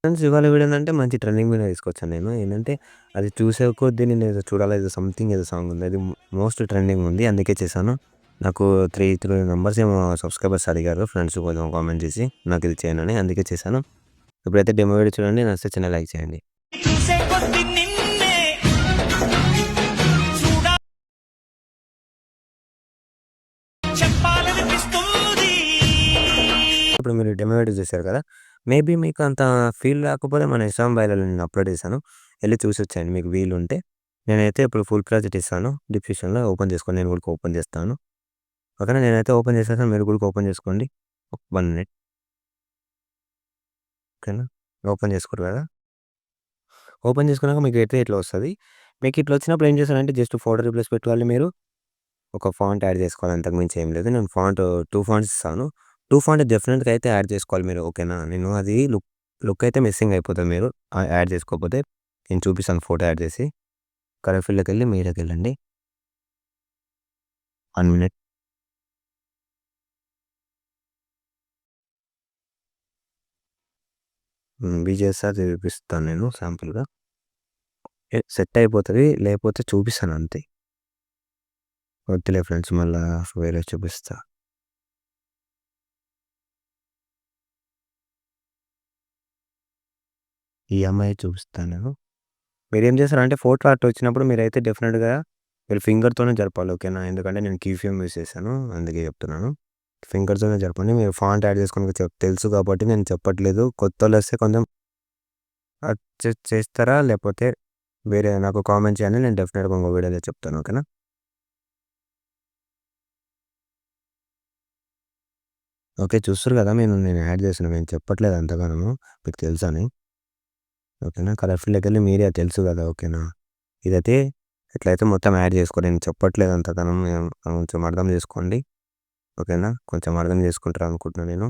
Friends ఇవాళ video ఏందంటే మంచి ట్రెండింగ్ వీడియో తీసుకొచ్చాను నేను. ఏందంటే అది చూసే కొద్దీ నేనేదో చూడాలి ఏదో సంథింగ్ ఏదో సాంగ్ ఉంది. అది మోస్ట్ ట్రెండింగ్ ఉంది. అందుకే చేశాను. నాకు 3 మెంబర్స్ ఏమో సబ్‌స్క్రైబర్స్ అడిగారు. ఫ్రెండ్స్ కొంచెం కామెంట్ చేసి నాకిది చేయనని. అందుకే చేశాను. ఇప్పుడైతే డెమో వీడియో చూడండి. నచ్చితే చిన్న లైక్ చేయండి. చూసే కొద్ది నిన్నే చూడా చెప్పాలనిపిస్తుంది. ఇప్పుడు మీరు డెమో వీడియో చూసారు కదా! మేబీ మీకు అంత ఫీల్ రాకపోతే మన ఇన్‌స్టాగ్రామ్ బయోలో నేను అప్‌లోడ్ చేశాను. ఎళ్లి చూసొచ్చేయండి మీకు వీలుంటే. నేనైతే ఇప్పుడు ఫుల్ ప్రాజెక్ట్ ఇస్తాను. డిస్క్రిప్షన్‌లో ఓపెన్ చేసుకోండి. నేను కూడా ఓపెన్ చేస్తాను. ఓకేనా? నేనైతే ఓపెన్ చేసేసాను. మీరు కూడా ఓపెన్ చేసుకోండి. 1 మినిట్. ఓకేనా? ఓపెన్ చేసుకుర్రు కదా! ఓపెన్ చేసుకున్నాక మీకైతే ఇట్లా వస్తది. మీకు ఇట్లా వచ్చినప్పుడు ఏం చేస్తారంటే జస్ట్ ఫోటో రీప్లేస్ పెట్టుకోవాలి మీరు. ఒక ఫాంట్ యాడ్ చేసుకోవాలి. అంతకు మించి ఏం లేదు. నేను 2 ఫాంట్స్ ఇస్తాను. 2 ఫాంట్ డెఫినిట్‌గా అయితే యాడ్ చేసుకోవాలి మీరు. ఓకేనా? నేను అది లుక్ అయితే మిస్సింగ్ అయిపోతది మీరు యాడ్ చేసుకోకపోతే. నేను చూపిస్తాను ఫోటో యాడ్ చేసి. కలర్ ఫీల్డ్‌లోకెళ్ళి మీడియాకెళ్ళండి. 1 మినిట్. బీజీఎస్ఆర్ చూపిస్తాను నేను శాంపుల్‌గా. సెట్ అయిపోతది. లేకపోతే చూపిస్తాను అంతే. వద్దులే ఫ్రెండ్స్ మళ్ళా వేరేది చూపిస్తా. ఈ అమ్మాయి చూపిస్తాను నేను. మీరేం చేస్తారంటే ఫోటో అట్లా వచ్చినప్పుడు మీరైతే డెఫినిట్‌గా మీరు ఫింగర్‌తోనే జరపాలి. ఓకేనా? ఎందుకంటే నేను కీ ఫ్రేమ్ యూజ్ చేశాను. అందుకే చెప్తున్నాను. ఫింగర్‌తోనే జరపండి. మీరు ఫాంట్ యాడ్ చేసుకోవడానికి తెలుసు కాబట్టి నేను చెప్పట్లేదు. కొత్తోళ్ళొస్తే కొంచెం చేస్తారా? లేకపోతే వేరే నాకు కామెంట్ చేయండి. నేను డెఫినిట్‌గా ఇంకో వీడియోలో చెప్తాను. ఓకేనా? ఓకే. చూస్తుర్రు కదా! నేను యాడ్ చేసిన నేను చెప్పట్లేదు అంతగానము. మీకు తెలుసని. ఓకేనా? కలర్ ఫీల్డ్‌లోకెళ్ళి మీరే తెలుసు కదా! ఓకేనా? ఇదైతే ఇట్లయితే మొత్తం యాడ్ చేసుకోండి. నేను చెప్పట్లేదు అంతగనం కొంచెం అర్థం చేసుకోండి. ఓకేనా? కొంచెం అర్థం చేసుకుంటారనుకుంటున్నా నేను.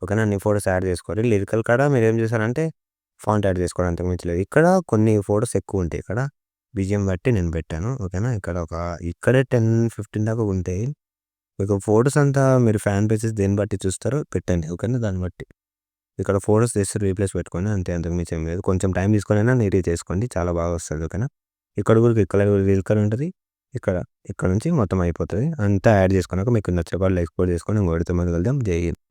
ఓకేనా? అన్ని ఫోటోస్ యాడ్ చేసుకోవాలి. లిరికల్ కాడ మీరేం చేశారంటే ఫాంట్ యాడ్ చేసుకోవడం అంతకు మించి లేదు. ఇక్కడ కొన్ని ఫోటోస్ ఎక్కువుంటాయి ఇక్కడ. బీజీఎం బట్టి నేను పెట్టాను. ఓకేనా? ఇక్కడే 10, 15 దాకా ఉంటాయి. మీకు ఫోటోస్ అంతా మీరు ఫ్యాన్ పేజెస్ దేన్ని బట్టి చూస్తారో పెట్టండి. ఓకేనా? దాన్ని బట్టి. ఇక్కడ ఫోటోస్ జస్ట్ రీప్లేస్ పెట్టుకోండి. అంతే అంతకు మించి ఏం లేదు. కొంచెం టైం తీసుకొనైనా నీట్‌గా చేసుకోండి. చాలా బాగా వస్తది. ఓకేనా? ఇక్కడ కూడా లిరికల్ ఉంటది. ఇక్కడ ఇక్కడ నుంచి మొత్తం అయిపోతది. అంతా యాడ్ చేసుకున్నాక మీకు నచ్చే వాళ్ళు ఎక్స్‌పోర్ట్ చేసుకొని ఇంకొకరితో మళ్ళీ కలుద్దాం. జై హింద్.